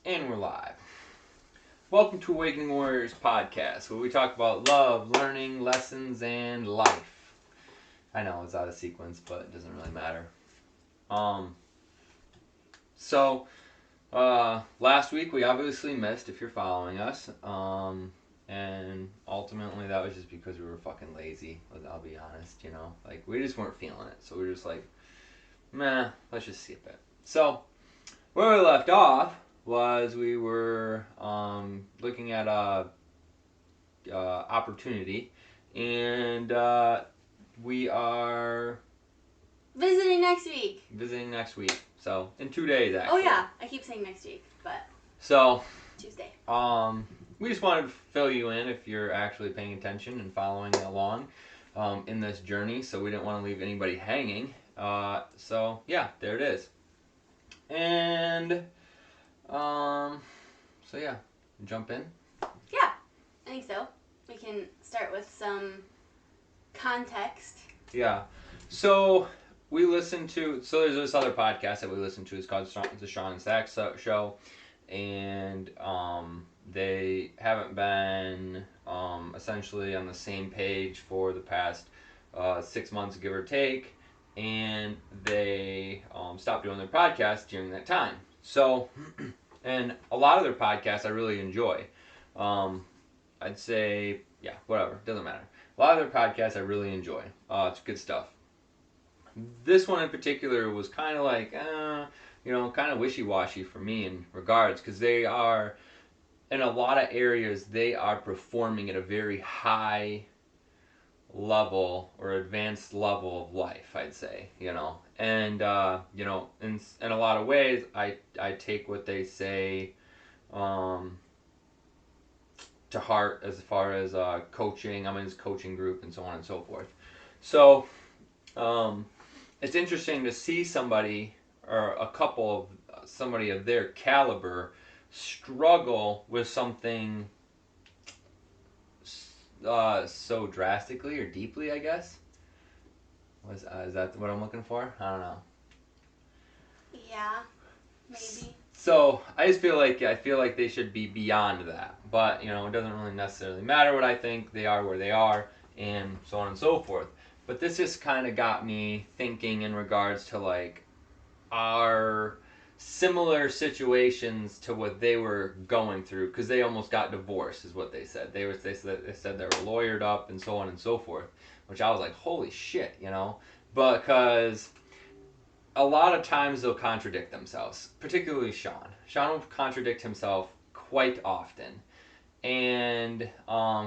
And we're live. Welcome to Awakening Warriors Podcast, where we talk about love, learning, lessons, and life. I know it's out of sequence, but it doesn't really matter. So last week we obviously missed, if you're following us. And ultimately that was just because we were fucking lazy, I'll be honest, Like, we just weren't feeling it. So we were just like, meh, let's just skip it. So, where we left off was we were looking at a opportunity, and we are visiting next week. visiting next week. So in 2 days, Oh actually. yeah, I keep saying next week, but So Tuesday. we just wanted to fill you in if you're actually paying attention and following along in this journey. So we didn't want to leave anybody hanging. So yeah, there it is. And so yeah, jump in. Yeah, I think so. We can start with some context. Yeah. So we listen to. So there's this other podcast that we listen to. It's called the Sean and Sachs Show, and they haven't been essentially on the same page for the past 6 months, give or take, and they stopped doing their podcast during that time. So, and a lot of their podcasts I really enjoy. I'd say, yeah, whatever, doesn't matter. A lot of their podcasts I really enjoy. It's good stuff. This one in particular was kind of like, kind of wishy-washy for me in regards, because they are, in a lot of areas, they are performing at a very high level or advanced level of life, I'd say, And, in a lot of ways, I take what they say to heart as far as coaching. I'm in this coaching group and so on and so forth. So, it's interesting to see somebody or a couple of somebody of their caliber struggle with something so drastically or deeply, I guess. Is that what I'm looking for? I don't know. Yeah, maybe. So I just feel like they should be beyond that, but it doesn't really necessarily matter what I think. They are where they are, and so on and so forth. But this just kind of got me thinking in regards to like our similar situations to what they were going through, because they almost got divorced, is what they said. They said they were lawyered up and so on and so forth, which I was like, holy shit, because a lot of times they'll contradict themselves, particularly Sean. Sean will contradict himself quite often. And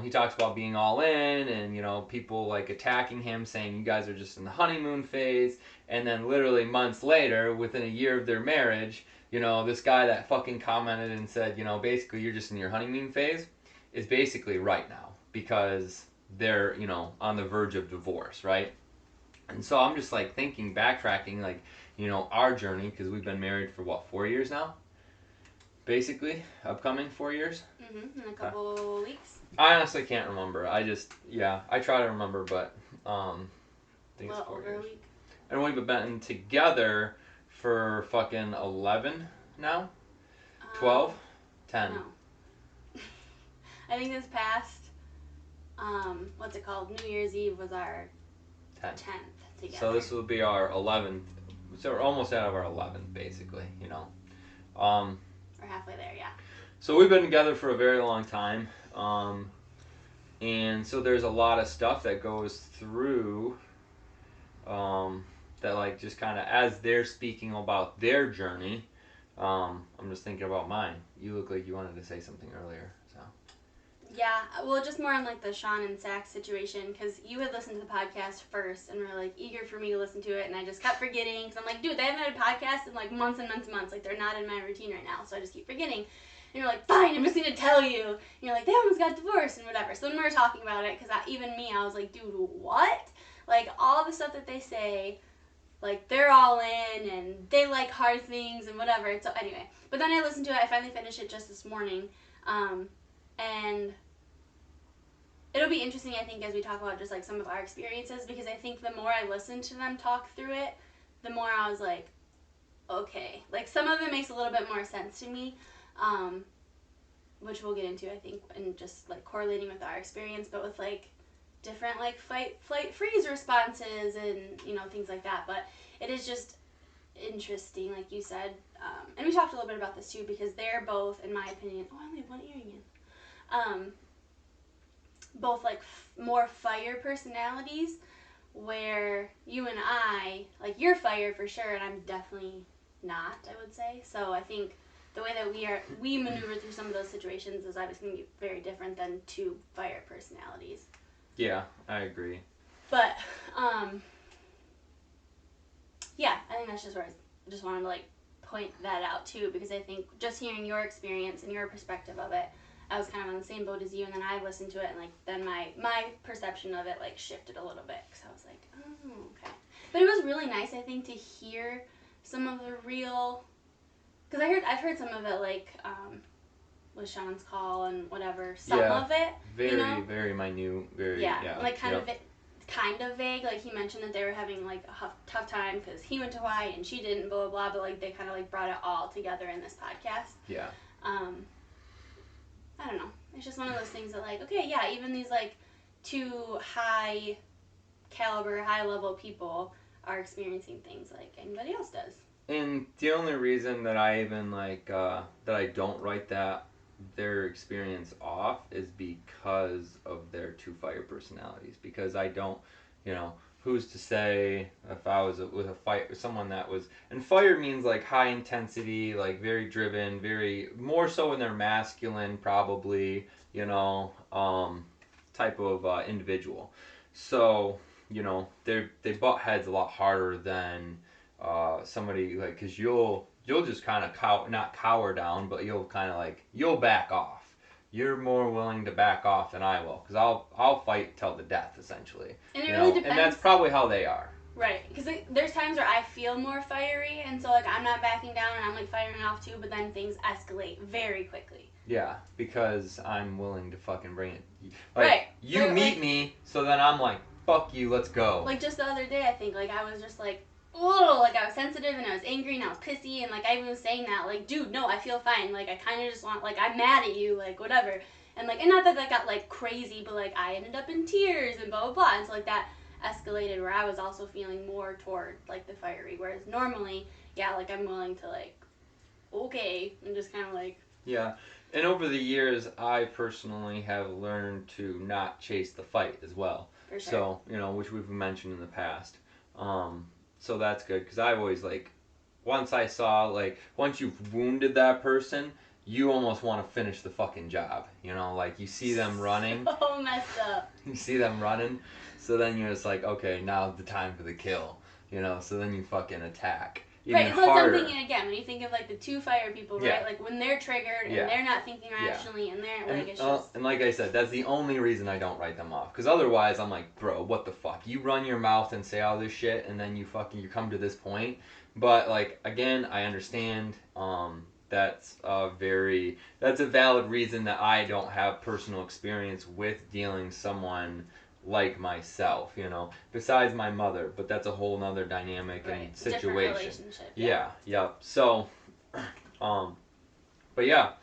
he talks about being all in, and people like attacking him, saying you guys are just in the honeymoon phase. And then literally months later, within a year of their marriage, this guy that fucking commented and said, basically you're just in your honeymoon phase, is basically right now, because they're on the verge of divorce, right? And so I'm just like thinking, backtracking, like our journey, because we've been married for what, 4 years now? Basically, upcoming 4 years. In a couple weeks. I honestly can't remember. I try to remember, but I think it's 4 over years. a week. And we've been together for fucking 11 now? 12? 10. No. I think this past, what's it called? New Year's Eve was our 10th together. So this will be our 11th. So we're almost out of our 11th, basically, We're halfway there, yeah. So we've been together for a very long time. And so there's a lot of stuff that goes through that, like, just kind of as they're speaking about their journey, I'm just thinking about mine. You look like you wanted to say something earlier, so. Yeah, well, just more on like the Sean and Sachs situation, because you had listened to the podcast first and were like eager for me to listen to it, and I just kept forgetting, because I'm like, dude, they haven't had a podcast in like months and months and months. Like, they're not in my routine right now, so I just keep forgetting. And you're like, fine, I'm just going to tell you. And you're like, they almost got divorced and whatever. So when we were talking about it, because even me, I was like, dude, what? Like, all the stuff that they say, like, they're all in, and they like hard things and whatever. So anyway, but then I listened to it. I finally finished it just this morning, and it'll be interesting, I think, as we talk about just like some of our experiences, because I think the more I listened to them talk through it, the more I was like, okay, like some of it makes a little bit more sense to me. which we'll get into, I think, and just like correlating with our experience, but with like different like fight, flight, freeze responses and things like that. But it is just interesting, like you said, and we talked a little bit about this too because they're both, in my opinion, I only have one earring in. Both like more fire personalities, where you and I, like you're fire for sure, and I'm definitely not, I would say. So I think the way that we maneuver through some of those situations is obviously going to be very different than two fire personalities. Yeah, I agree. But yeah, I think that's just where I just wanted to like point that out too, because I think just hearing your experience and your perspective of it, I was kind of on the same boat as you, and then I listened to it, and like then my perception of it like shifted a little bit, because I was like, oh, okay. But it was really nice, I think, to hear some of the real, because I've heard some of it like with Sean's call and whatever, some of it, very very minute, very like kind of vague. Like he mentioned that they were having like a tough time because he went to Hawaii and she didn't, blah blah blah. But like they kind of like brought it all together in this podcast. Yeah. I don't know. It's just one of those things that like, okay, yeah, even these like two high caliber, high level people are experiencing things like anybody else does. And the only reason that I even like that I don't write their experience off is because of their two fire personalities. Because I don't, who's to say if I was with a fight with someone that was, and fire means like high intensity, like very driven, very more so in their masculine probably, type of individual. So they butt heads a lot harder than somebody like, because you'll just kind of not cower down, but you'll kind of like you'll back off. You're more willing to back off than I will, because I'll fight till the death essentially. And it really depends. And that's probably how they are. Right, because there's times where I feel more fiery, and so like I'm not backing down and I'm like firing off too, but then things escalate very quickly. Yeah, because I'm willing to fucking bring it. Like, right. You meet me, so then I'm like, fuck you, let's go. Like just the other day, I think like I was just like, oh, like I was sensitive and I was angry and I was pissy, and like I even was saying that like, dude, no, I feel fine. Like I kind of just want, like I'm mad at you, like whatever. And like, and not that got like crazy, but like I ended up in tears and blah blah blah, and so like that escalated where I was also feeling more toward like the fiery, whereas normally, yeah, like I'm willing to like, okay, and just kind of like. Yeah, and over the years, I personally have learned to not chase the fight as well. For sure. So, which we've mentioned in the past. So that's good, because I always like, once you've wounded that person, you almost want to finish the fucking job. Like you see them running. So messed up. You see them running, so then you're just like, okay, now's the time for the kill. So then you fucking attack. Right, so that's what I'm thinking again. When you think of like the two fire people, right? Like when they're triggered and they're not thinking rationally and they're like, it's just. And like I said, that's the only reason I don't write them off. Because otherwise, I'm like, bro, what the fuck? You run your mouth and say all this shit, and then you come to this point. But like again, I understand. That's a valid reason that I don't have personal experience with dealing someone like myself, besides my mother, but that's a whole nother dynamic and situation. Yeah. So, but yeah,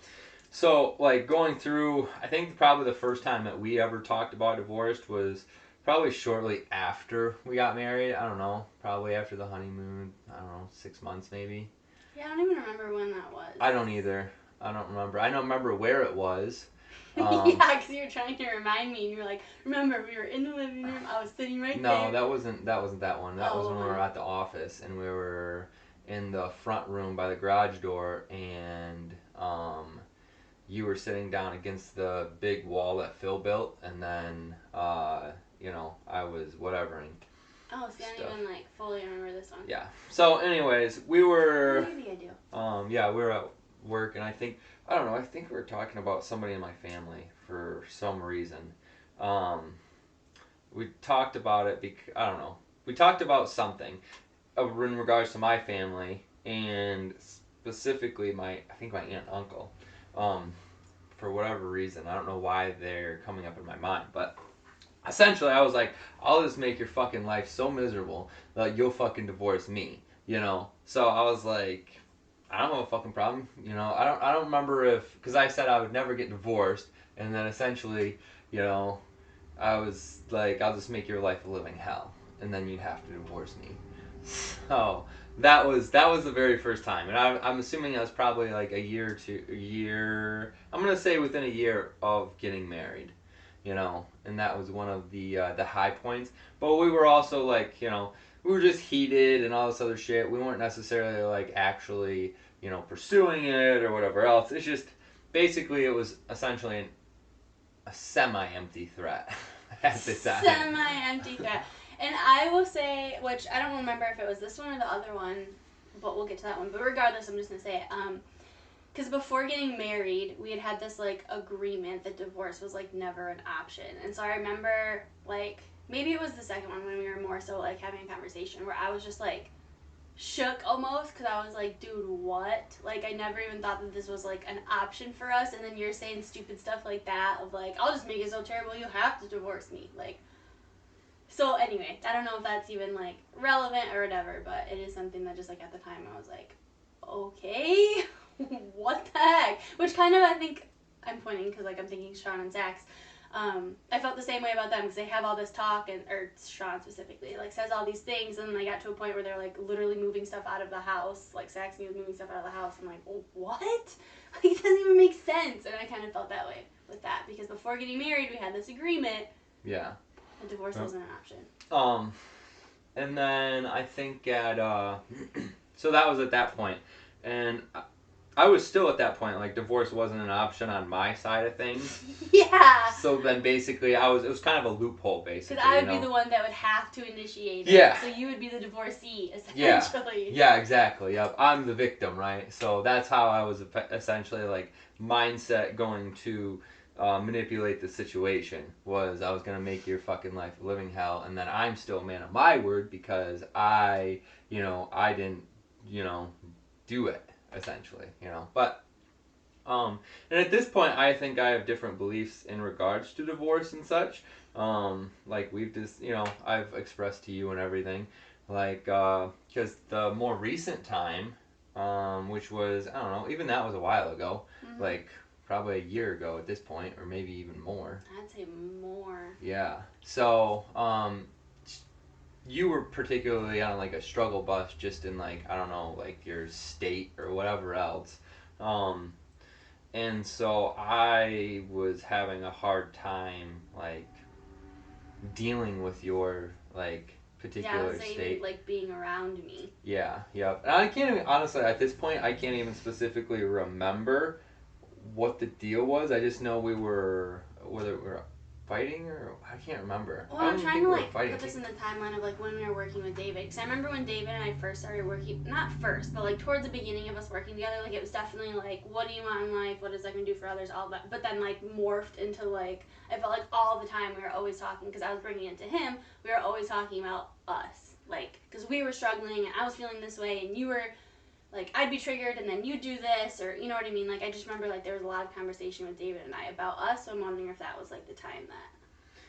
so like going through, I think probably the first time that we ever talked about divorce was probably shortly after we got married. I don't know, probably after the honeymoon. I don't know, 6 months maybe. Yeah, I don't even remember when that was. I don't either. I don't remember. I don't remember where it was. Yeah, because you were trying to remind me, and you were like, remember, we were in the living room, I was sitting right there. No, that wasn't that one. That was when we were at the office, and we were in the front room by the garage door, and you were sitting down against the big wall that Phil built, and then, I was whatevering. Oh, see, I don't even, like, fully remember this one. Yeah. So, anyways, we were... Maybe I do. Yeah, we were at work, and I think we were talking about somebody in my family for some reason. We talked about it I don't know. We talked about something in regards to my family, and specifically I think my aunt and uncle. For whatever reason, I don't know why they're coming up in my mind, but essentially I was like, I'll just make your fucking life so miserable that you'll fucking divorce me, So I was like, I don't have a fucking problem. You know, I don't remember if, because I said I would never get divorced, and then essentially, you know, I was like, I'll just make your life a living hell, and then you'd have to divorce me. So that was the very first time, and I'm assuming that was probably like a year. I'm gonna say within a year of getting married, you know, and that was one of the high points. But we were also like, you know, we were just heated and all this other shit. We weren't necessarily like actually, you know, pursuing it or whatever else. It's just basically it was essentially a semi-empty threat at the time. Semi-empty threat. And I will say, which I don't remember if it was this one or the other one, but we'll get to that one. But regardless, I'm just gonna say it. Because before getting married, we had this like agreement that divorce was like never an option. And so I remember like maybe it was the second one when we were more so like having a conversation where I was just like shook almost because I was like, dude, what? Like I never even thought that this was like an option for us. And then you're saying stupid stuff like that of like, I'll just make it so terrible you have to divorce me. Like, so anyway, I don't know if that's even like relevant or whatever, but it is something that just like at the time I was like, okay, what the heck? Which kind of I think I'm pointing because like I'm thinking Sean and Zach's. I felt the same way about them because they have all this talk or Sean specifically like says all these things and then they got to a point where they're like literally moving stuff out of the house. Like Saxony was moving stuff out of the house. I'm like, oh, what? Like it doesn't even make sense. And I kind of felt that way with that because before getting married we had this agreement. Yeah. A divorce wasn't an option. And then I think so that was at that point, and I was still at that point, like divorce wasn't an option on my side of things. Yeah. So then basically it was kind of a loophole basically. Because I would be the one that would have to initiate it. Yeah. So you would be the divorcee, essentially. Yeah, exactly. Yep. I'm the victim, right? So that's how I was essentially like mindset going to manipulate the situation was I was gonna make your fucking life a living hell, and then I'm still a man of my word because I didn't, do it essentially, But and at this point, I think I have different beliefs in regards to divorce and such. Like we've just, I've expressed to you and everything, like because the more recent time, which was I don't know, even that was a while ago, like probably a year ago at this point, or maybe even more. I'd say more. Yeah. So, you were particularly on like a struggle bus, just in like I don't know, like your state or whatever else. And so I was having a hard time like dealing with your like particular state. Like being around me. Yeah. Yep. And I can't even honestly at this point I can't even specifically remember what the deal was. I just know whether we were fighting or I can't remember. Well, I'm trying to like put this in the timeline of like when we were working with David. Because I remember when David and I first started working, not first, but like towards the beginning of us working together, like it was definitely like, what do you want in life? What is that going to do for others? All that. But then like morphed into like, I felt like all the time we were always talking, because I was bringing it to him, we were always talking about us. Like, because we were struggling and I was feeling this way and you were like, I'd be triggered and then you do this, or you know what I mean? Like, I just remember like there was a lot of conversation with David and I about us, so I'm wondering if that was like the time that...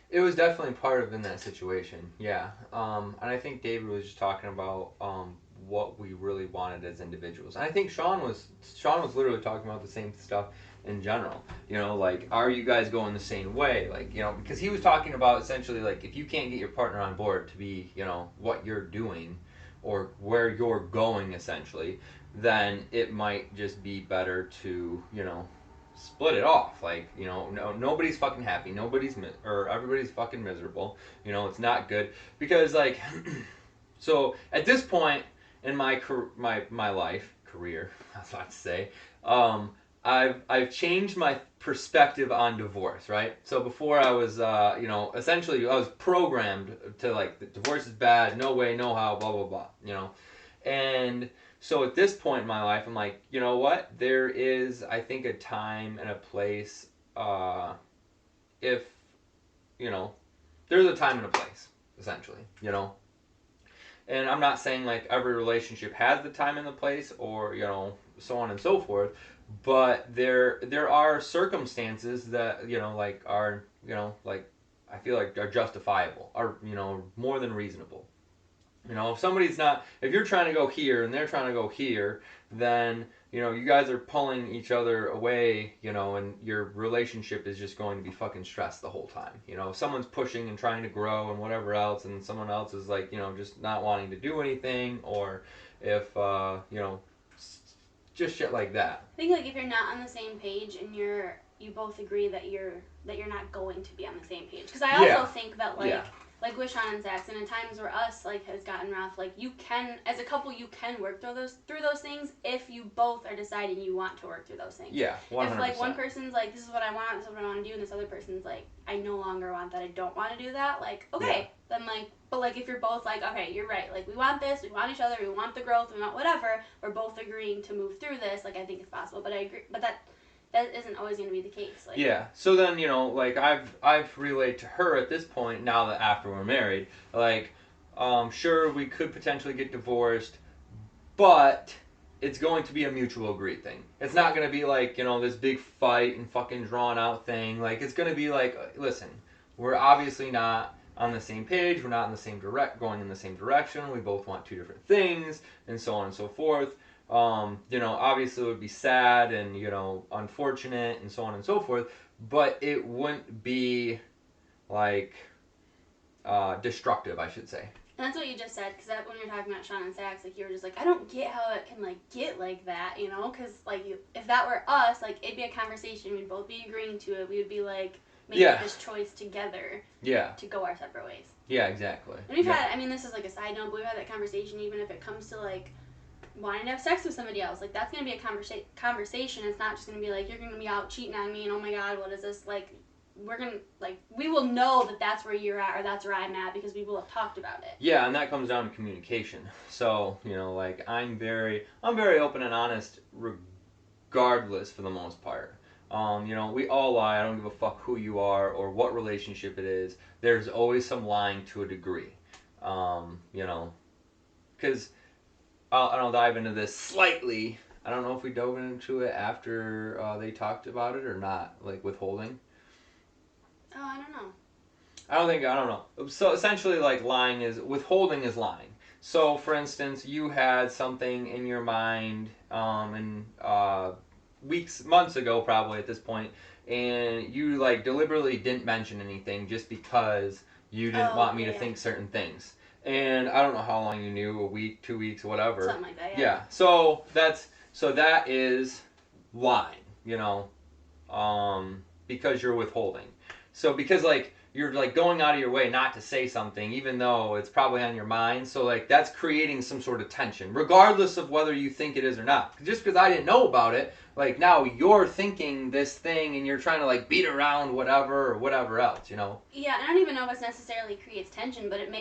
It was definitely part of in that situation, yeah. And I think David was just talking about what we really wanted as individuals. And I think Sean was literally talking about the same stuff in general. You know, like, are you guys going the same way? Like, because he was talking about essentially like if you can't get your partner on board to be, what you're doing or where you're going essentially, then it might just be better to, split it off. Like, nobody's fucking happy. Or everybody's fucking miserable. It's not good because like, so at this point in my life career, I was about to say, I've changed my perspective on divorce, right? So before I was, essentially I was programmed to like, divorce is bad, no way, no how, blah, blah, blah, And so at this point in my life, I'm like, you know what? There is, I think, a time and a place, if, there's a time and a place, essentially, And I'm not saying like every relationship has the time and the place or, so on and so forth. But there are circumstances that, like I feel like are justifiable, are, more than reasonable. You know, if you're trying to go here and they're trying to go here, then, you know, you guys are pulling each other away, you know, and your relationship is just going to be fucking stressed the whole time. You know, if someone's pushing and trying to grow and whatever else, and someone else is like, you know, just not wanting to do anything, or if, you know, just shit like that. I think like if you're not on the same page and you both agree that you're not going to be on the same page, because I also think that like with Sean and Zach, and in times where us like has gotten rough, like you can, as a couple, you can work through those things if you both are deciding you want to work through those things. Yeah, 100%. If like one person's like, this is what I want, this is what I want to do, and this other person's like, I no longer want that, I don't want to do that, like, okay, then like, but like if you're both like, okay, you're right, like we want this, we want each other, we want the growth, we want whatever, we're both agreeing to move through this, like I think it's possible, but I agree, but that isn't always going to be the case. Like, yeah. So then, you know, like I've relayed to her at this point, now that after we're married, like, sure, we could potentially get divorced, but it's going to be a mutual agreed thing. It's not going to be like, you know, this big fight and fucking drawn out thing. Like, it's going to be like, listen, we're obviously not on the same page. We're not in the same going in the same direction. We both want two different things, and so on and so forth. You know, obviously it would be sad and, you know, unfortunate and so on and so forth, but it wouldn't be, like, destructive, I should say. And that's what you just said, because when you're talking about Sean and Sax, like, you were just like, I don't get how it can, like, get like that, you know? Because, like, if that were us, like, it'd be a conversation. We'd both be agreeing to it. We would be, like, making this choice together to go our separate ways. Yeah, exactly. And we've had, I mean, this is, like, a side note, but we've had that conversation even if it comes to, like, wanting to have sex with somebody else. Like, that's going to be a conversation. It's not just going to be, like, you're going to be out cheating on me, and oh, my God, what is this? Like, we're going to, like, we will know that that's where you're at or that's where I'm at because we will have talked about it. Yeah, and that comes down to communication. So, you know, like, I'm very open and honest regardless for the most part. You know, we all lie. I don't give a fuck who you are or what relationship it is. There's always some lying to a degree. You know, because I'll dive into this slightly. I don't know if we dove into it after they talked about it or not, like withholding. Oh, I don't know. I don't know. So essentially, like, withholding is lying. So, for instance, you had something in your mind, and months ago, probably at this point, and you, like, deliberately didn't mention anything just because you didn't want me to think certain things. And I don't know how long you knew, a week, 2 weeks, whatever. Something like that, yeah. So that is lying, you know, because you're withholding. So because, like, you're, like, going out of your way not to say something, even though it's probably on your mind. So, like, that's creating some sort of tension, regardless of whether you think it is or not. Just because I didn't know about it, like, now you're thinking this thing and you're trying to, like, beat around whatever or whatever else, you know? Yeah, and I don't even know if it necessarily creates tension, but it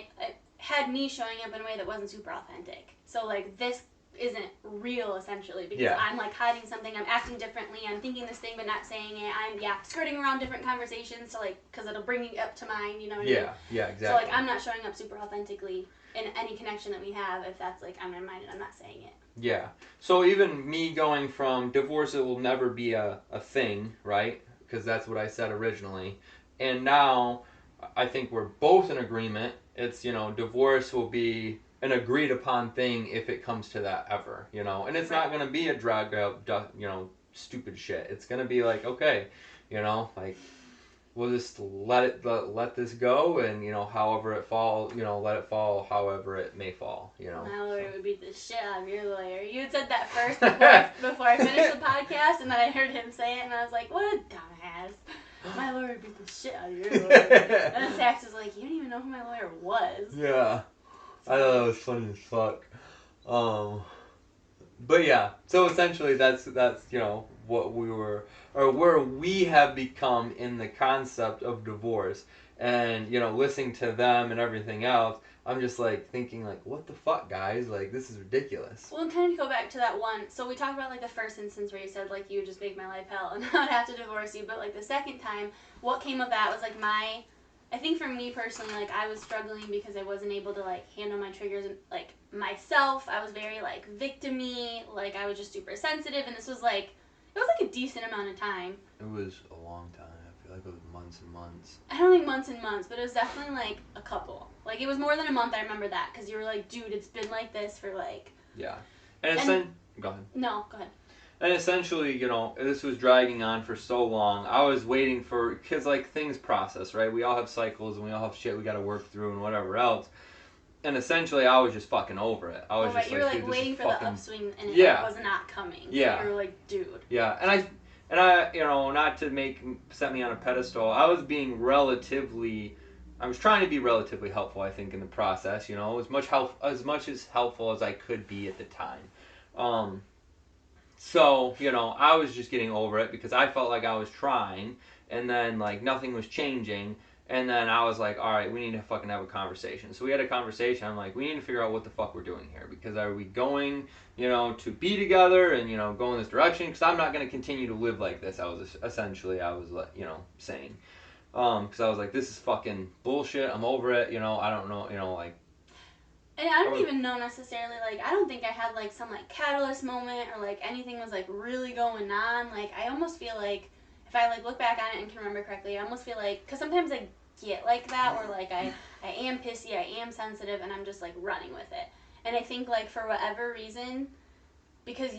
had me showing up in a way that wasn't super authentic. So, like, this isn't real, essentially, because I'm, like, hiding something, I'm acting differently, I'm thinking this thing but not saying it, I'm, skirting around different conversations to, like, because it'll bring me up to mind, you know what I mean? Yeah, exactly. So, like, I'm not showing up super authentically in any connection that we have if that's, like, I'm in mind and I'm not saying it. Yeah. So even me going from divorce, it will never be a thing, right? Because that's what I said originally. And now I think we're both in agreement. It's, you know, divorce will be an agreed upon thing if it comes to that ever, you know. And it's not going to be a drag out, you know, stupid shit. It's going to be like, okay, you know, like, we'll just let this go, and, you know, however it falls, you know, let it fall however it may fall, you know. My lawyer would beat the shit out of your lawyer. You had said that first before I finished the podcast, and then I heard him say it, and I was like, what a dumbass. My lawyer beat the shit out of your lawyer. And then Sax was like, you don't even know who my lawyer was. Yeah. I thought that was funny as fuck. But yeah, so essentially that's you know, what we were, or where we have become in the concept of divorce. And, you know, listening to them and everything else, I'm just, like, thinking, like, what the fuck, guys? Like, this is ridiculous. Well, and kind of go back to that one. So we talked about, like, the first instance where you said, like, you would just make my life hell and I would have to divorce you. But, like, the second time, what came of that was, like, I think for me personally, like, I was struggling because I wasn't able to, like, handle my triggers, like, myself. I was very, like, victim-y. Like, I was just super sensitive. And this was, like, it was, like, a decent amount of time. It was a long time, I feel feel like it was months and months. I don't think months and months, but it was definitely like a couple. Like it was more than a month. I remember that because you were like, dude, it's been like this for like. Yeah, and go ahead. No, go ahead. And essentially, you know, this was dragging on for so long. I was waiting for, because like things process, right? We all have cycles and we all have shit we got to work through and whatever else. And essentially, I was just fucking over it. I was just you were like dude, waiting for fucking... the upswing and it was not coming. Yeah. So you were like, dude. Yeah, and I, you know, not to set me on a pedestal. I was trying to be relatively helpful. I think in the process, you know, as much as helpful as I could be at the time. So, you know, I was just getting over it because I felt like I was trying, and then, like, nothing was changing, and then I was like, all right, we need to fucking have a conversation. So we had a conversation. I'm like, we need to figure out what the fuck we're doing here, because are we going, you know, to be together and, you know, go in this direction? Because I'm not going to continue to live like this, I was you know, saying. Because I was like, this is fucking bullshit. I'm over it, you know, I don't know, you know, like. And I don't even know necessarily, like, I don't think I had, like, some, like, catalyst moment or, like, anything was, like, really going on. Like, I almost feel like, if I, like, look back on it and can remember correctly, I almost feel like, because sometimes I get like that, where, like, I am pissy, I am sensitive, and I'm just, like, running with it. And I think, like, for whatever reason, because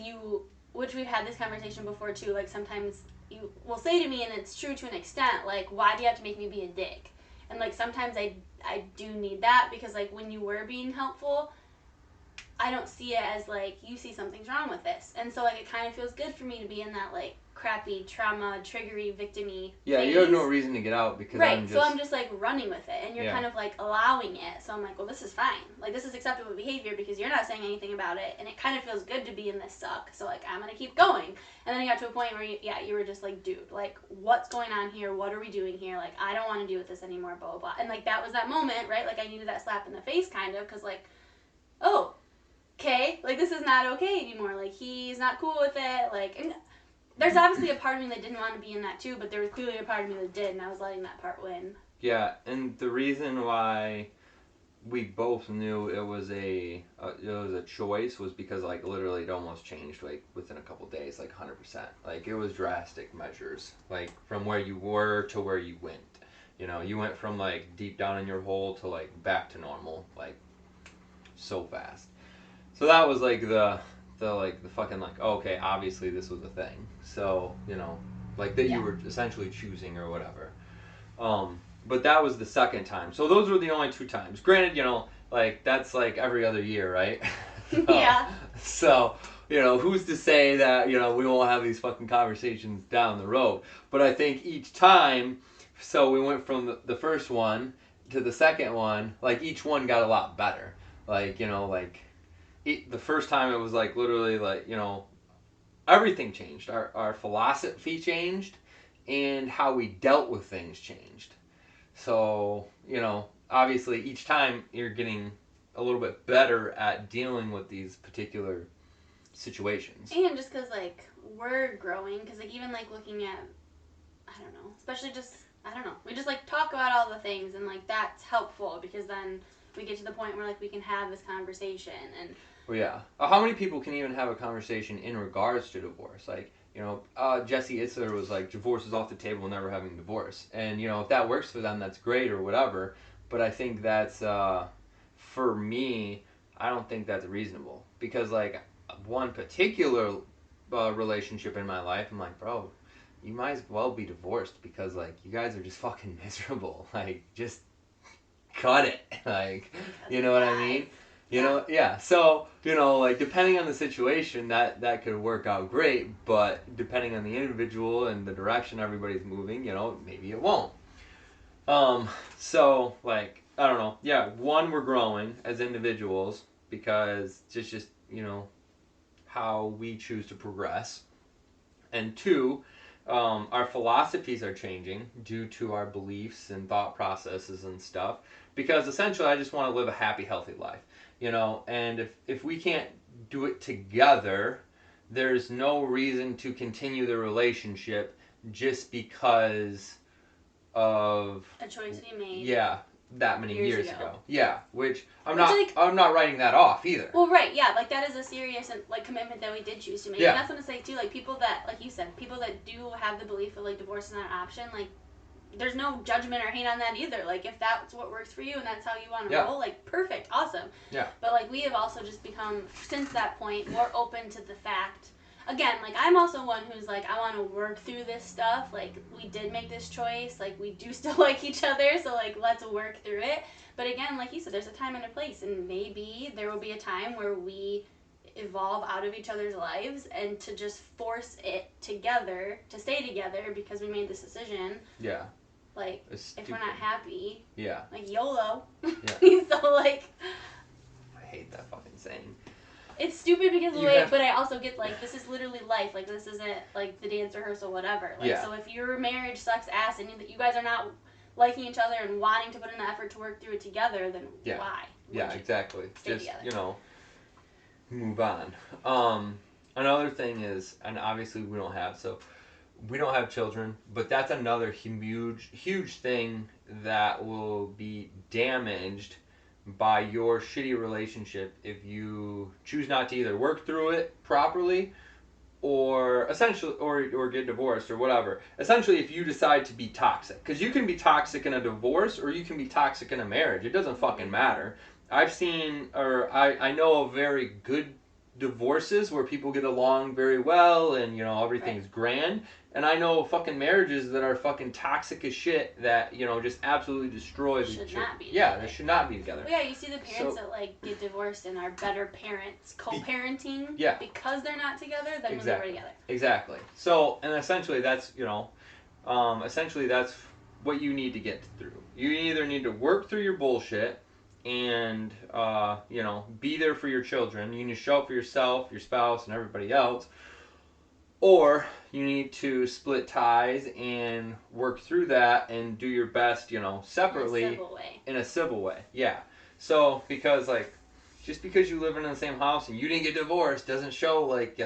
which we've had this conversation before, too, like, sometimes you will say to me, and it's true to an extent, like, why do you have to make me be a dick? And, like, sometimes I do need that because, like, when you were being helpful, I don't see it as, like, you see something's wrong with this. And so, like, it kind of feels good for me to be in that, like, crappy, trauma, triggery, victim-y phase. You have no reason to get out because so I'm just, like, running with it. And you're kind of, like, allowing it. So I'm like, well, this is fine. Like, this is acceptable behavior because you're not saying anything about it. And it kind of feels good to be in this suck. So, like, I'm going to keep going. And then you got to a point where, you were just like, dude, like, what's going on here? What are we doing here? Like, I don't want to deal with this anymore, blah, blah, blah. And, like, that was that moment, right? Like, I needed that slap in the face, kind of, because, like, oh, okay, like, this is not okay anymore. Like, he's not cool with it. Like, and there's obviously a part of me that didn't want to be in that, too, but there was clearly a part of me that did, and I was letting that part win. Yeah, and the reason why we both knew it was a choice was because, like, literally it almost changed, like, within a couple days, like 100%. Like, it was drastic measures, like, from where you were to where you went. You know, you went from, like, deep down in your hole to, like, back to normal, like, so fast. So that was, like, the fucking, like, oh, okay, obviously this was a thing. So, you know, like, that you were essentially choosing or whatever. But that was the second time. So those were the only 2 times. Granted, you know, like, that's like every other year, right? Yeah. So, you know, who's to say that, you know, we won't have these fucking conversations down the road. But I think each time, so we went from the first one to the second one, like, each one got a lot better. Like, you know, like, the first time it was, like, literally, like, you know, everything changed. Our philosophy changed, and how we dealt with things changed. So, you know, obviously each time you're getting a little bit better at dealing with these particular situations. And just because, like, we're growing, because, like, even, like, looking at, I don't know, especially just, I don't know, we just, like, talk about all the things, and, like, that's helpful, because then we get to the point where, like, we can have this conversation, and... Well, yeah. How many people can even have a conversation in regards to divorce? Like, you know, Jesse Itzler was like, divorce is off the table, never having a divorce. And, you know, if that works for them, that's great or whatever. But I think that's, for me, I don't think that's reasonable. Because, like, one particular relationship in my life, I'm like, bro, you might as well be divorced because, like, you guys are just fucking miserable. Like, just cut it. Like, you know what I mean? You know, yeah. So, you know, like, depending on the situation, that could work out great, but depending on the individual and the direction everybody's moving, you know, maybe it won't. So, like, I don't know. Yeah, one, we're growing as individuals because it's just, you know, how we choose to progress. And 2, our philosophies are changing due to our beliefs and thought processes and stuff. Because essentially, I just want to live a happy, healthy life. You know, and if we can't do it together, there's no reason to continue the relationship just because of a choice we made. Yeah, that many years ago. Yeah, which I'm not writing that off either. Well, right, yeah, like, that is a serious, like, commitment that we did choose to make. Yeah. And that's what I say too, like, people that, like you said, people that do have the belief that, like, divorce is not an option, like, there's no judgment or hate on that either. Like, if that's what works for you and that's how you want to Yeah. roll, like, perfect, awesome. Yeah. But, like, we have also just become, since that point, more open to the fact, again, like, I'm also one who's like, I want to work through this stuff. Like, we did make this choice. Like, we do still like each other, so, like, let's work through it. But again, like you said, there's a time and a place, and maybe there will be a time where we evolve out of each other's lives, and to just force it together to stay together because we made this decision. Yeah. Like, if we're not happy, yeah, like, YOLO. Yeah. So, like, I hate that fucking saying. it's stupid because of the You way, have- but I also get, like, this is literally life. Like, this isn't, like, the dance rehearsal, whatever. Like, Yeah. so if your marriage sucks ass and you guys are not liking each other and wanting to put in the effort to work through it together, then Yeah. why? Yeah, would you exactly. stay Just, together? you know, move on. Another thing is, and obviously we don't have children, but that's another huge thing that will be damaged by your shitty relationship if you choose not to either work through it properly or essentially or get divorced or whatever. Essentially, if you decide to be toxic, because you can be toxic in a divorce or you can be toxic in a marriage. It doesn't fucking matter. I've seen, or I know of very good divorces where people get along very well and, you know, everything's grand. And I know fucking marriages that are fucking toxic as shit that, you know, just absolutely destroy the Should chick. not be Yeah, together. they should not be together. Well, yeah, you see the parents So- that, like, get divorced and are better parents, co-parenting, Yeah. because they're not together than when they were together. Exactly. So, and essentially that's, you know, essentially that's what you need to get through. You either need to work through your bullshit and, you know, be there for your children. You need to show up for yourself, your spouse, and everybody else. Or you need to split ties and work through that and do your best, you know, separately. In a civil way. In a civil way, yeah. So, because, like, just because you live in the same house and you didn't get divorced doesn't show, like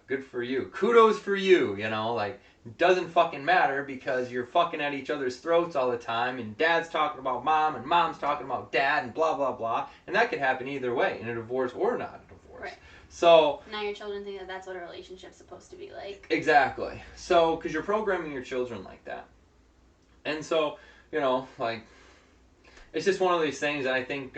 good for you. Kudos for you, you know, like, doesn't fucking matter because you're fucking at each other's throats all the time and dad's talking about mom and mom's talking about dad and blah, blah, blah. And that could happen either way, in a divorce or not a divorce. Right. So... Now your children think that that's what a relationship's supposed to be like. Exactly. So, because you're programming your children like that. And so, you know, like, it's just one of these things that I think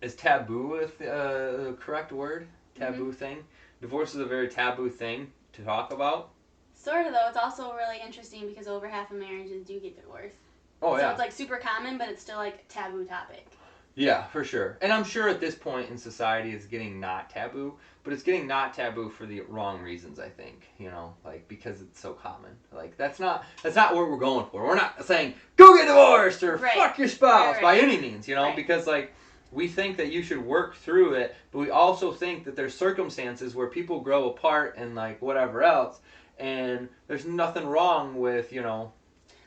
is taboo, if the correct word, taboo thing. Divorce is a very taboo thing to talk about. Sort of, though. It's also really interesting because over half of marriages do get divorced. Oh, So yeah. it's, like, super common, but it's still, like, a taboo topic. Yeah, for sure. And I'm sure at this point in society it's getting not taboo, but it's getting not taboo for the wrong reasons, I think. You know, like, because it's so common. Like, that's not what we're going for. We're not saying, go get divorced or Right. fuck your spouse Right. by any means, you know, Right. because, like, we think that you should work through it, but we also think that there's circumstances where people grow apart and, like, whatever else, and there's nothing wrong with, you know,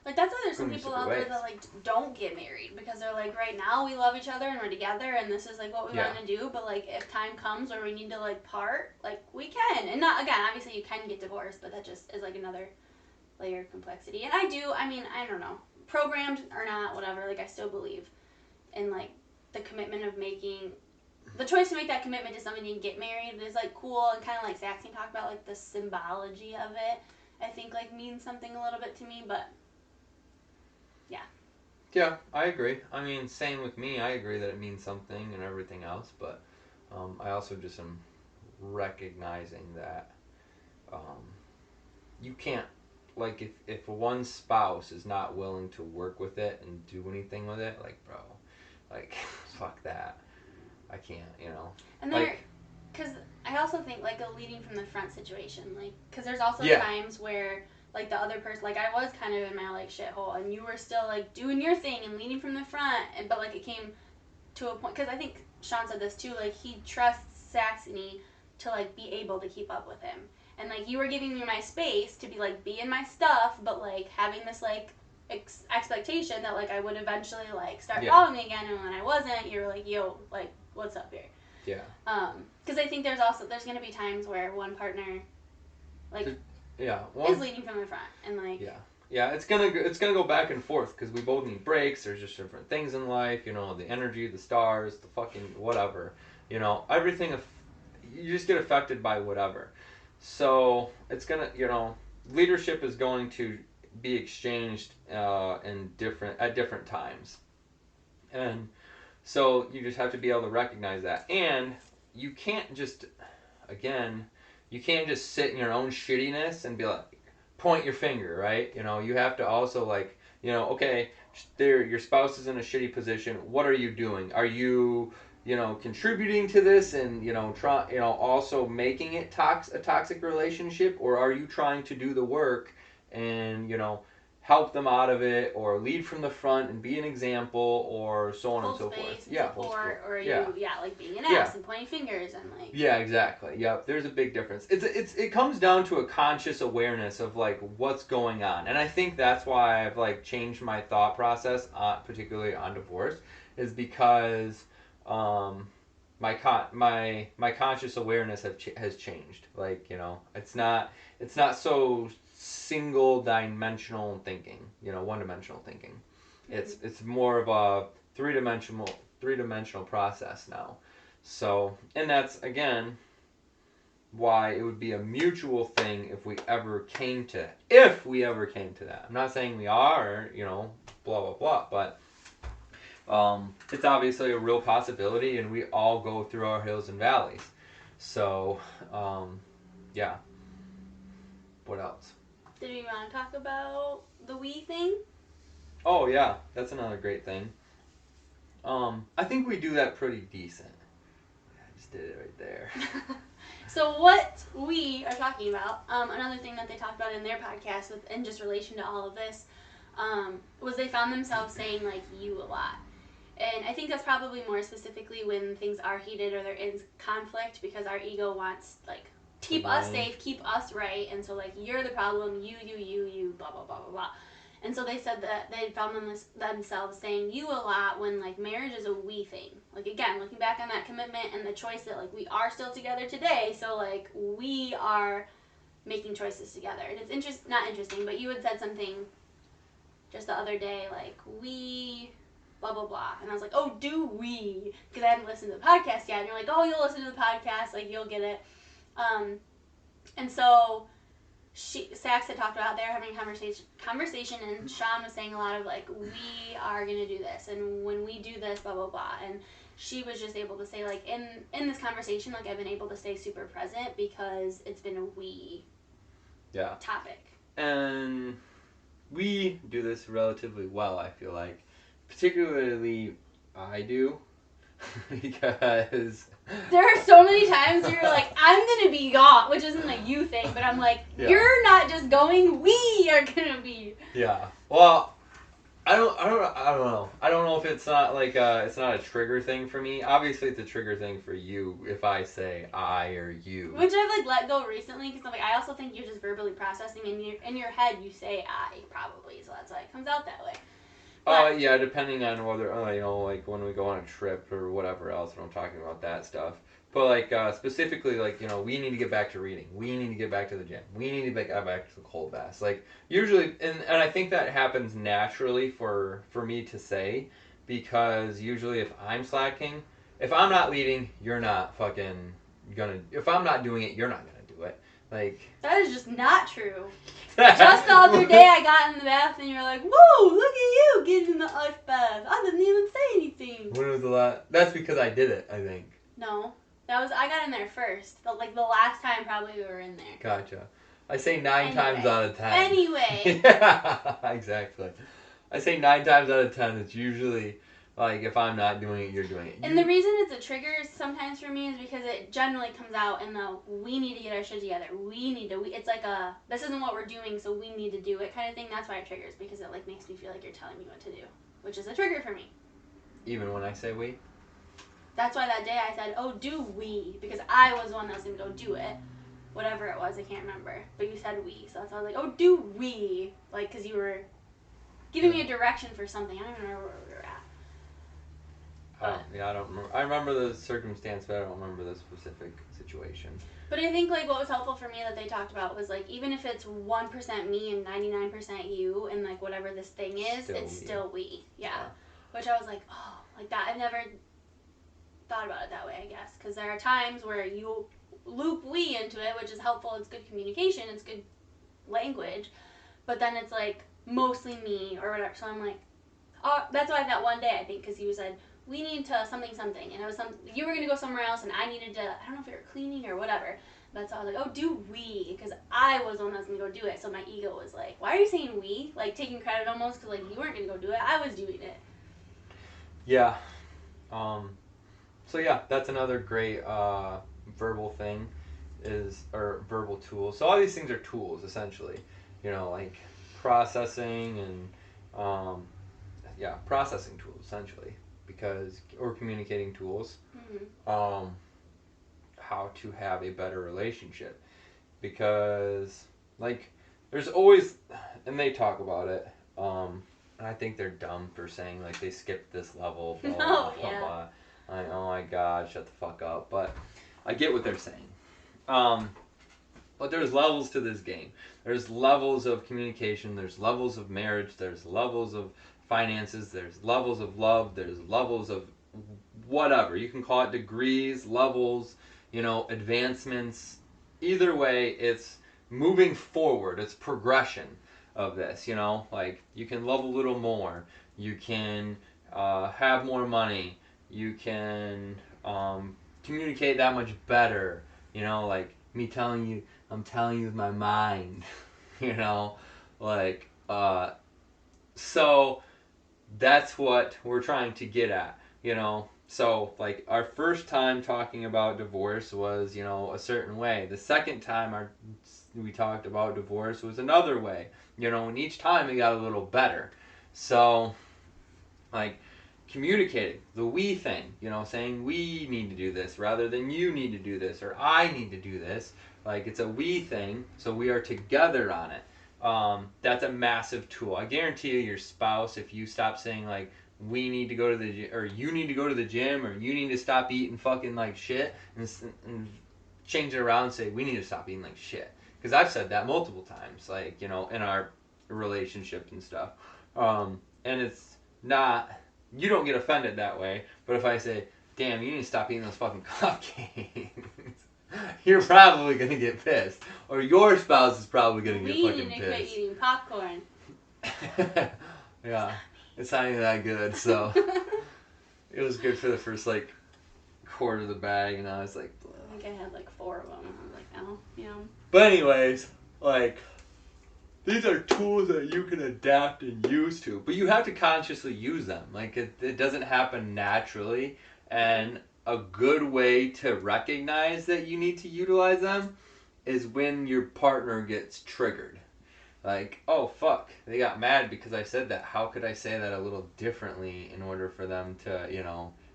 Like, that's why there's some Going people separate out there ways. that, like, don't get married. Because they're like, right now we love each other and we're together and this is, like, what we Yeah. want to do. But, like, if time comes where we need to, like, part, like, we can. And not, again, obviously you can get divorced, but that just is, like, another layer of complexity. And I don't know, programmed or not, whatever, like, I still believe in, like, the commitment of making, the choice to make that commitment to somebody and get married is, like, cool. And kind of like Saxon talked about, like, the symbology of it, I think, like, means something a little bit to me, but... Yeah, I agree. I mean, same with me. I agree that it means something and everything else, but I also just am recognizing that you can't, like, if one spouse is not willing to work with it and do anything with it, like, bro, like, fuck that. I can't, you know. And there, Like, because I also think, like, a leading from the front situation, like, because there's also Yeah. times where, like, the other person, like, I was kind of in my, like, shithole, and you were still, like, doing your thing and leading from the front, and but, like, it came to a point, because I think Sean said this, too, like, he trusts Saxony to, like, be able to keep up with him. And, like, you were giving me my space to be, like, be in my stuff, but, like, having this, like, expectation that, like, I would eventually, like, start Yeah. following me again, and when I wasn't, you were like, yo, like, what's up here? yeah. Because I think there's going to be times where one partner, like, Yeah. is leading from the front, and, like... Yeah. Yeah, it's gonna go back and forth because we both need breaks. There's just different things in life, you know, the energy, the stars, the fucking whatever, you know, everything. You just get affected by whatever. So it's gonna, you know, leadership is going to be exchanged at different times, and so you just have to be able to recognize that, and you can't just again, you can't just sit in your own shittiness and be like, point your finger, right? You have to also like, okay, your spouse is in a shitty position. What are you doing? Are you, contributing to this and also making it a toxic relationship, or are you trying to do the work and help them out of it, or lead from the front and be an example, or so on and so forth. Yeah, support, or like being an ass and pointing fingers and like. Yeah, exactly. Yep, there's a big difference. It comes down to a conscious awareness of like what's going on, and I think that's why I've like changed my thought process, particularly on divorce, is because my conscious awareness has changed. Like it's not so single dimensional thinking, one dimensional thinking. It's more of a three dimensional process now. So, and that's again why it would be a mutual thing if we ever came to that. I'm not saying we are, blah blah blah, but it's obviously a real possibility, and we all go through our hills and valleys. So, yeah. What else? Did you want to talk about the we thing? Oh yeah, that's another great thing. I think we do that pretty decent. I just did it right there. So what we are talking about, another thing that they talked about in their podcast in just relation to all of this, was they found themselves saying like you a lot. And I think that's probably more specifically when things are heated or there is conflict, because our ego wants like keep us safe, keep us right, and so like you're the problem, you, blah blah blah blah blah. And so they said that they found themselves saying you a lot when like marriage is a we thing. Like again, looking back on that commitment and the choice that like we are still together today, so like we are making choices together. And it's not interesting, but you had said something just the other day like we blah blah blah, and I was like, oh, do we? Because I hadn't listened to the podcast yet, and you're like, oh, you'll listen to the podcast, like you'll get it. And so Sax had talked about they're having a conversation, and Sean was saying a lot of like, we are gonna do this, and when we do this, blah blah blah, and she was just able to say like in this conversation, like I've been able to stay super present because it's been a we topic. And we do this relatively well, I feel like. Particularly I do. Because there are so many times you're like, I'm gonna be gone, which isn't a you thing, but I'm like, you're not just going, we are gonna be. Yeah. Well, I don't know. I don't know if it's not like it's not a trigger thing for me. Obviously, it's a trigger thing for you if I say I or you. Which I've like let go recently, because I'm like, I also think you're just verbally processing in your head. You say I probably, so that's why it comes out that way. Yeah, depending on whether, like when we go on a trip or whatever else, when I'm talking about that stuff. But like specifically, like we need to get back to reading. We need to get back to the gym. We need to get back to the cold baths. Like usually, and I think that happens naturally for me to say, because usually if I'm slacking, if I'm not leading, you're not fucking gonna. If I'm not doing it, you're not gonna do it. Like that is just not true. Just the other day I got in the bath and you're like, whoa, look at you getting in the ice bath. I didn't even say anything. When was the last? That's because I did it, I think. No. I got in there first. The last time probably we were in there. Gotcha. I say 9 times out of 10. Anyway. Yeah, exactly. I say 9 times out of 10 it's usually like if I'm not doing it, you're doing it. And the reason it's a trigger sometimes for me is because it generally comes out in the we need to get our shit together. It's like this isn't what we're doing, so we need to do it kind of thing. That's why it triggers, because it like makes me feel like you're telling me what to do, which is a trigger for me. Even when I say we? That's why that day I said, oh, do we? Because I was the one that was going to go do it. Whatever it was, I can't remember. But you said we, so that's why I was like, oh, do we? Like, because you were giving me a direction for something. I don't even remember where we were at. I don't remember. I remember the circumstance, but I don't remember the specific situation. But I think, like, what was helpful for me that they talked about was, like, even if it's 1% me and 99% you, and, like, whatever this thing is, still we. Yeah. Which I was like, oh, like that. I've never thought about it that way, I guess, because there are times where you loop we into it, which is helpful. It's good communication, it's good language, but then it's like mostly me or whatever. So I'm like, oh, that's why that one day I think because you said we need to something, and it was you were gonna go somewhere else, and I needed to. I don't know if you were cleaning or whatever. But so I was like, oh, do we? Because I was the one that was gonna go do it. So my ego was like, why are you saying we? Like taking credit almost because like you weren't gonna go do it. I was doing it. Yeah. So yeah, that's another great verbal thing or verbal tools. So all these things are tools essentially, like processing and processing tools essentially or communicating tools. Mm-hmm. How to have a better relationship because like there's always, and they talk about it, and I think they're dumb for saying like they skipped this level, blah, blah, blah, blah. Like, oh my god, shut the fuck up. But I get what they're saying. But there's levels to this game. There's levels of communication, there's levels of marriage, there's levels of finances, there's levels of love, there's levels of whatever. You can call it degrees, levels, advancements. Either way, it's moving forward. It's progression of this, like you can love a little more. You can have more money. You can communicate that much better. Like me telling you, I'm telling you with my mind. Like so that's what we're trying to get at. So like our first time talking about divorce was a certain way. The second time we talked about divorce was another way. And each time it got a little better. So like communicating the we thing, saying we need to do this rather than you need to do this or I need to do this. Like it's a we thing, so we are together on it. That's a massive tool. I guarantee you, your spouse, if you stop saying like we need to go to the gym, or you need to go to the gym, or you need to stop eating fucking like shit, and change it around and say we need to stop eating like shit. Because I've said that multiple times, like in our relationship and stuff. And it's not, you don't get offended that way, but if I say, damn, you need to stop eating those fucking cupcakes, you're probably going to get pissed. Or your spouse is probably going to get fucking pissed. We need to quit eating popcorn. Yeah, it's not even that good, so it was good for the first like quarter of the bag, and I was like, I think I had like 4 of them. I was like, oh, yeah. But anyways, like, these are tools that you can adapt and use to, but you have to consciously use them. Like, it doesn't happen naturally, and a good way to recognize that you need to utilize them is when your partner gets triggered. Like, oh, fuck, they got mad because I said that. How could I say that a little differently in order for them to,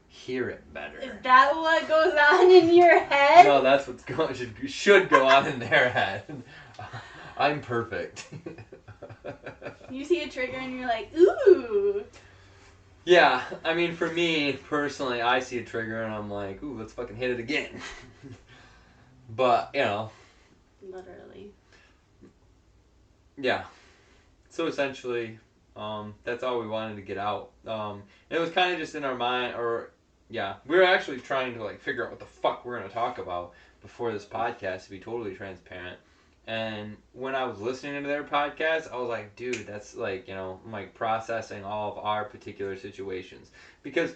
hear it better? Is that what goes on in your head? No, that's what's should go on in their head. I'm perfect. You see a trigger and you're like, ooh. Yeah, I mean, for me, personally, I see a trigger and I'm like, ooh, let's fucking hit it again. But, Literally. Yeah. So essentially, that's all we wanted to get out. It was kind of just in our mind, we were actually trying to like figure out what the fuck we're going to talk about before this podcast, to be totally transparent. And when I was listening to their podcast, I was like, dude, that's like, I'm like processing all of our particular situations. Because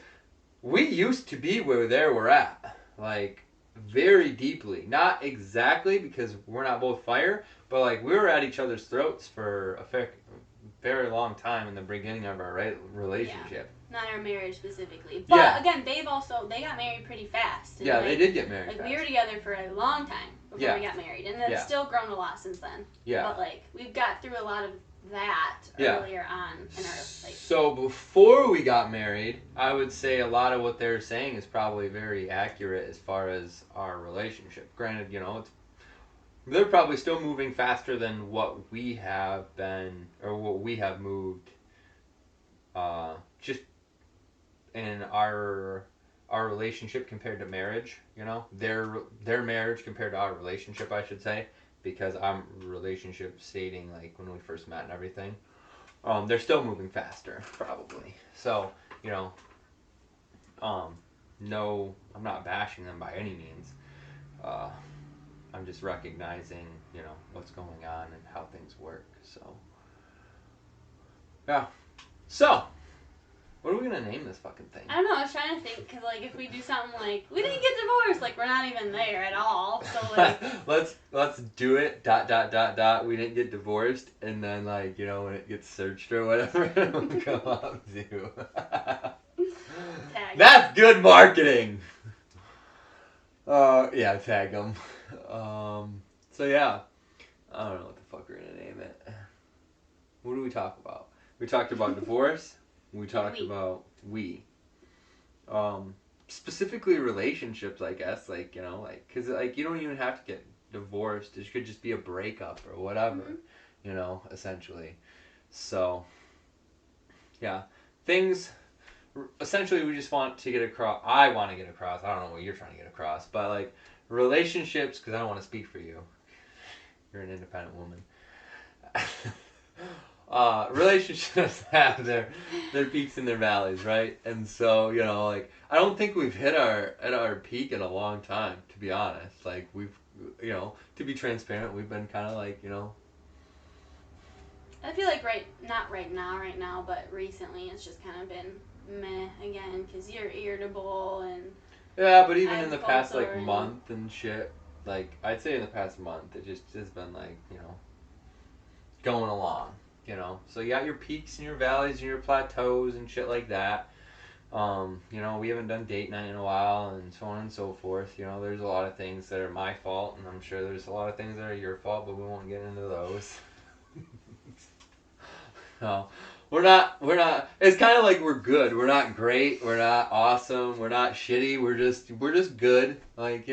we used to be where they were at. Like, very deeply. Not exactly, because we're not both fire, but like we were at each other's throats for a very long time in the beginning of our relationship. Yeah. Not our marriage specifically. But again, they got married pretty fast. Yeah, they did get married fast. We were together for a long time before we got married. And it's still grown a lot since then. Yeah. But like, we've got through a lot of that earlier on in our So before we got married, I would say a lot of what they're saying is probably very accurate as far as our relationship. Granted, they're probably still moving faster than what we have been, or what we have moved just in our relationship compared to marriage, their marriage compared to our relationship, I should say, because I'm relationship stating like when we first met and everything. They're still moving faster, probably. So, no, I'm not bashing them by any means. I'm just recognizing, what's going on and how things work. So, So, what are we gonna name this fucking thing? I don't know. I was trying to think because like if we do something like we didn't get divorced, like we're not even there at all. So like let's do it. ... We didn't get divorced, and then like when it gets searched or whatever, it'll come up too. tag. That's good marketing. Yeah, tag them. So yeah, I don't know what the fuck we're gonna name it. What do we talk about? We talked about divorce. We talked about specifically relationships, I guess. Like because like you don't even have to get divorced. It could just be a breakup or whatever. Mm-hmm. Essentially. So yeah, things. Essentially, we just want to get across. I want to get across. I don't know what you're trying to get across, but like relationships, because I don't want to speak for you. You're an independent woman. Relationships have their peaks and their valleys, right? And so like I don't think we've hit our peak in a long time, to be honest. Like we've to be transparent, we've been kind of like I feel like not right now, but recently it's just kind of been meh again because you're irritable and yeah, but even in the phone past like sore and- month and shit, like I'd say in the past month, it just has been like going along, So you got your peaks and your valleys and your plateaus and shit like that. We haven't done date night in a while and so on and so forth. There's a lot of things that are my fault, and I'm sure there's a lot of things that are your fault, but we won't get into those. No, we're not. It's kind of like we're good. We're not great. We're not awesome. We're not shitty. We're just good. Like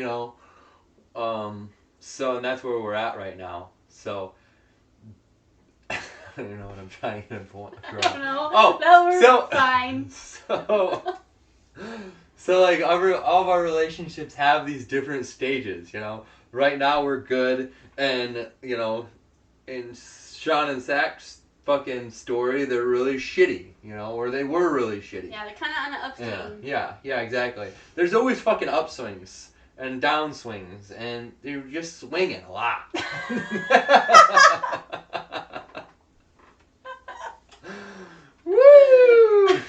So and that's where we're at right now. So. I don't even know what I'm trying to point across. I don't know. Oh, no, we're fine. So like all of our relationships have these different stages. Right now we're good, and in Sean and Zach's fucking story, they're really shitty. Or they were really shitty. Yeah, they're kind of on an upswing. Yeah, exactly. There's always fucking upswings and downswings, and they're just swinging a lot. Woo!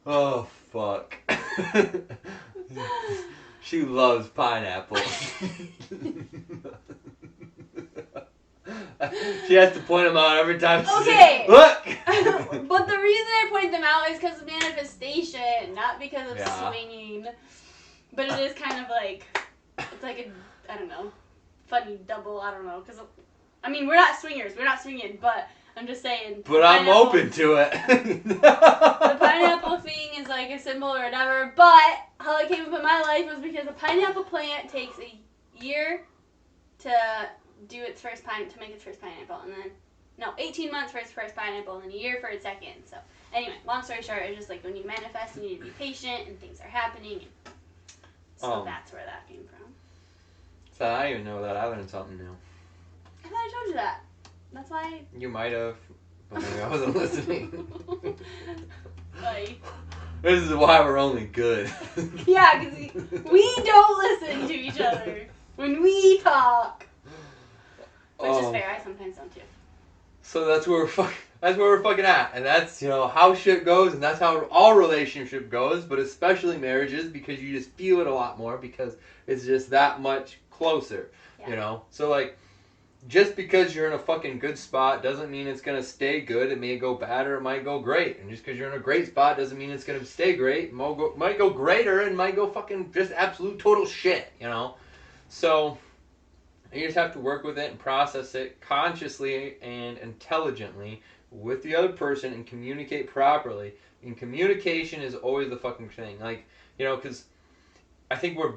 Oh fuck. She loves pineapple. She has to point them out every time. Okay. Look. But the reason I point them out is because of manifestation, not because of swinging. But it is kind of like it's like a I don't know, funny double. I don't know because I mean we're not swingers. We're not swinging, but. I'm just saying. But I'm open to it. The pineapple thing is like a symbol or whatever, but how it came up in my life was because a pineapple plant takes a year to do its first to make its first pineapple, and then 18 months for its first pineapple, and then a year for its second. So anyway, long story short, it's just like when you manifest, you need to be patient, and things are happening. And so that's where that came from. So I didn't even know that. I learned something new. I thought I told you that. That's why. You might have, but maybe I wasn't listening. Like. This is why we're only good. Yeah, because we don't listen to each other when we talk. Which is fair. I sometimes don't too. So that's where we're fucking at, and that's how shit goes, and that's how all relationship goes, but especially marriages, because you just feel it a lot more because it's just that much closer. Yeah. So like. Just because you're in a fucking good spot doesn't mean it's going to stay good. It may go bad or it might go great. And just because you're in a great spot doesn't mean it's going to stay great. It might go greater and might go fucking just absolute total shit, So you just have to work with it and process it consciously and intelligently with the other person and communicate properly. And communication is always the fucking thing. Like, because I think we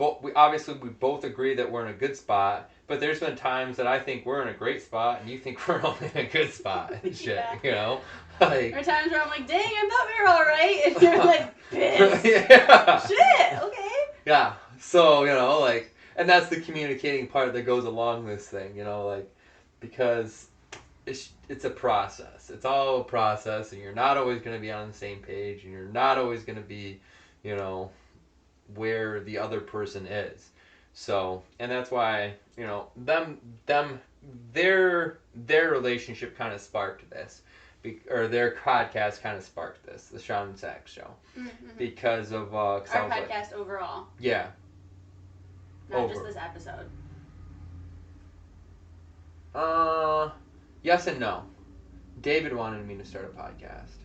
both agree that we're in a good spot. But there's been times that I think we're in a great spot, and you think we're only in a good spot and shit, Like, there are times where I'm like, dang, I thought we were all right, and you're like, pissed. Yeah. Shit, okay. Yeah, so, like, and that's the communicating part that goes along this thing, like, because it's a process. It's all a process, and you're not always going to be on the same page, and you're not always going to be, where the other person is. So, and that's why, you know, their relationship kind of sparked this, or their podcast kind of sparked this, the Sean and Zach show, because of our podcast overall. Yeah. Not just this episode. Yes and no. David wanted me to start a podcast.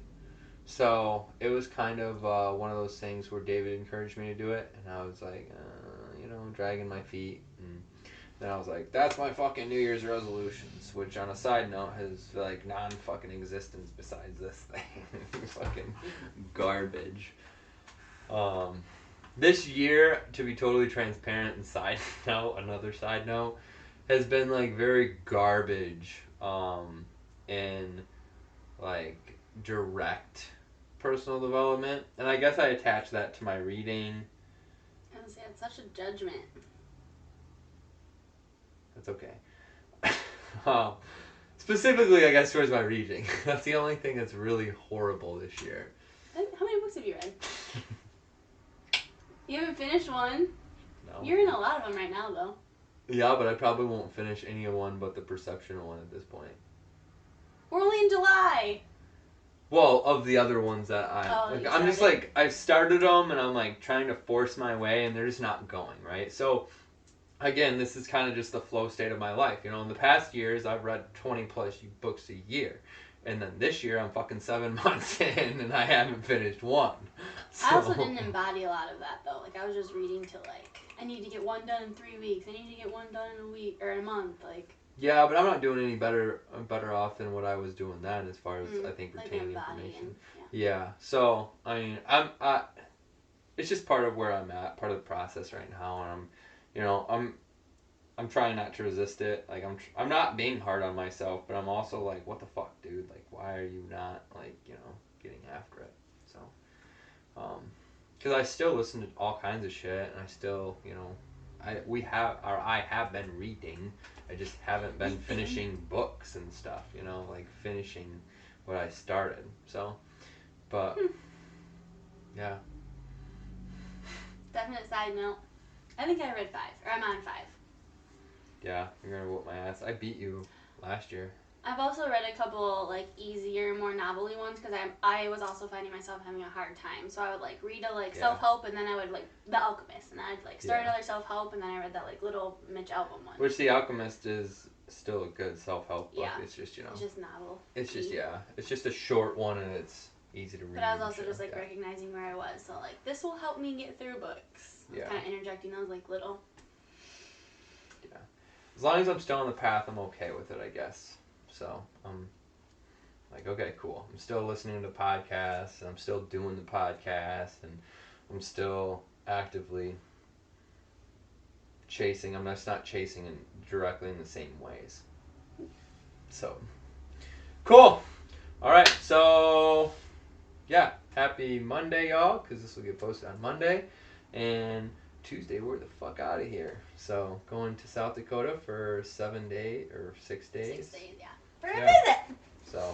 So it was kind of one of those things where David encouraged me to do it, and I was like, dragging my feet. And then I was like, that's my fucking New Year's resolutions, which on a side note has like non-fucking existence besides this thing. Fucking garbage. This year, to be totally transparent and another side note, has been like very garbage in like direct personal development, and I guess I attach that to my reading. I was it's such a judgment. That's okay. Specifically, I guess towards my reading. That's the only thing that's really horrible this year. How many books have you read? You haven't finished one. No. You're in a lot of them right now, though. Yeah, but I probably won't finish any of one but the Perception one at this point. We're only in July. Well, of the other ones that I'm just like, I've started them and I'm like trying to force my way and they're just not going, right? So, again, this is kind of just the flow state of my life. You know, in the past years, I've read 20 plus books a year. And then this year, I'm fucking 7 months in and I haven't finished one. So. I also didn't embody a lot of that, though. Like, I was just reading to, like, I need to get one done in 3 weeks. I need to get one done in a week or a month. Like. Yeah, but I'm not doing any better off than what I was doing then as far as, I think, retaining information. Yeah. So, I mean, it's just part of where I'm at, part of the process right now. And I'm trying not to resist it. Like, I'm not being hard on myself, but I'm also like, what the fuck, dude? Like, why are you not, like, getting after it? So, because I still listen to all kinds of shit, and I still, I have been reading. I just haven't been finishing books and stuff, like finishing what I started. So, but, yeah. Definite side note. I think I read 5, or I'm on 5. Yeah, you're gonna whoop my ass. I beat you last year. I've also read a couple, like, easier, more novelty ones, because I was also finding myself having a hard time. So I would, like, read a, like, self-help, and then I would, like, The Alchemist, and then I'd, like, start another self-help, and then I read that, like, little Mitch Albom one. Which The Alchemist is still a good self-help book. Yeah. It's just, It's just novel. It's just, it's just a short one, and it's easy to read. But I was also just, like, recognizing where I was. So, like, this will help me get through books. Yeah. Kind of interjecting those, like, little. Yeah. As long as I'm still on the path, I'm okay with it, I guess. So, I'm like, okay, cool. I'm still listening to podcasts, and I'm still doing the podcast, and I'm still actively chasing. I'm just not chasing it directly in the same ways. So, cool. All right, so, yeah, happy Monday, y'all, because this will get posted on Monday, and Tuesday, we're the fuck out of here. So, going to South Dakota for 7 days, or 6 days. 6 days, yeah. For a visit. So,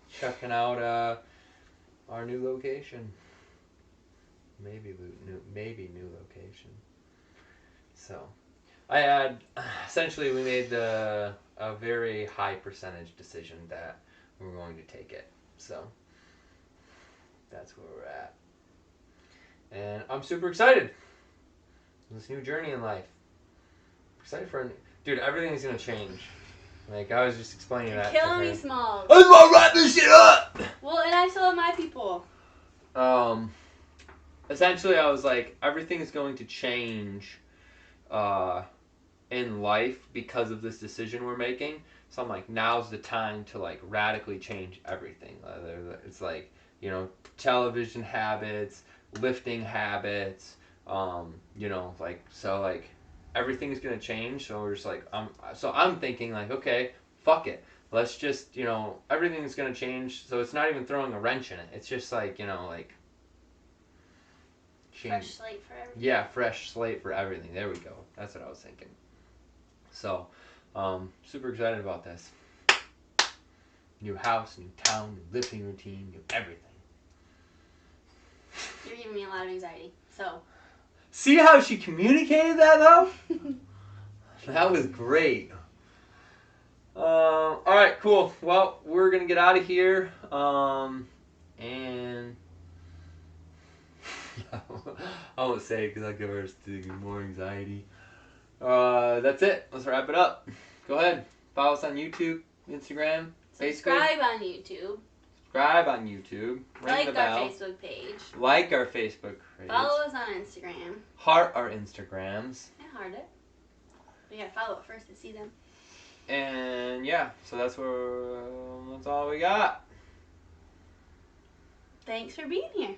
checking out our new location. Maybe new location. So, essentially we made a very high percentage decision that we're going to take it. So, that's where we're at. And I'm super excited. This new journey in life. Excited for dude, everything's gonna change. Like, I was just explaining that. You're killing me, Smalls. I just want to wrap this shit up! Well, and I still have my people. Essentially, I was like, everything is going to change in life because of this decision we're making. So I'm like, now's the time to, like, radically change everything. It's like, television habits, lifting habits, like, everything's gonna change. So we're just like, I'm thinking like, okay, fuck it, let's just, everything's gonna change. So it's not even throwing a wrench in it. It's just like, like, change. Fresh slate for everything. Yeah, fresh slate for everything. There we go. That's what I was thinking. So, super excited about this. New house, new town, new lifting routine, new everything. You're giving me a lot of anxiety. So. See how she communicated that though? That was great. All right, cool. Well, we're gonna get out of here. And I won't say it because I'll give her more anxiety. That's it. Let's wrap it up. Go ahead. Follow us on YouTube, Instagram, Facebook. Subscribe on YouTube. Subscribe on YouTube. Ring Like the bell. our Facebook page. Like our Facebook page. Follow us on Instagram. Heart our Instagrams. And heart it. We gotta follow it first to see them. And yeah, so that's all we got. Thanks for being here.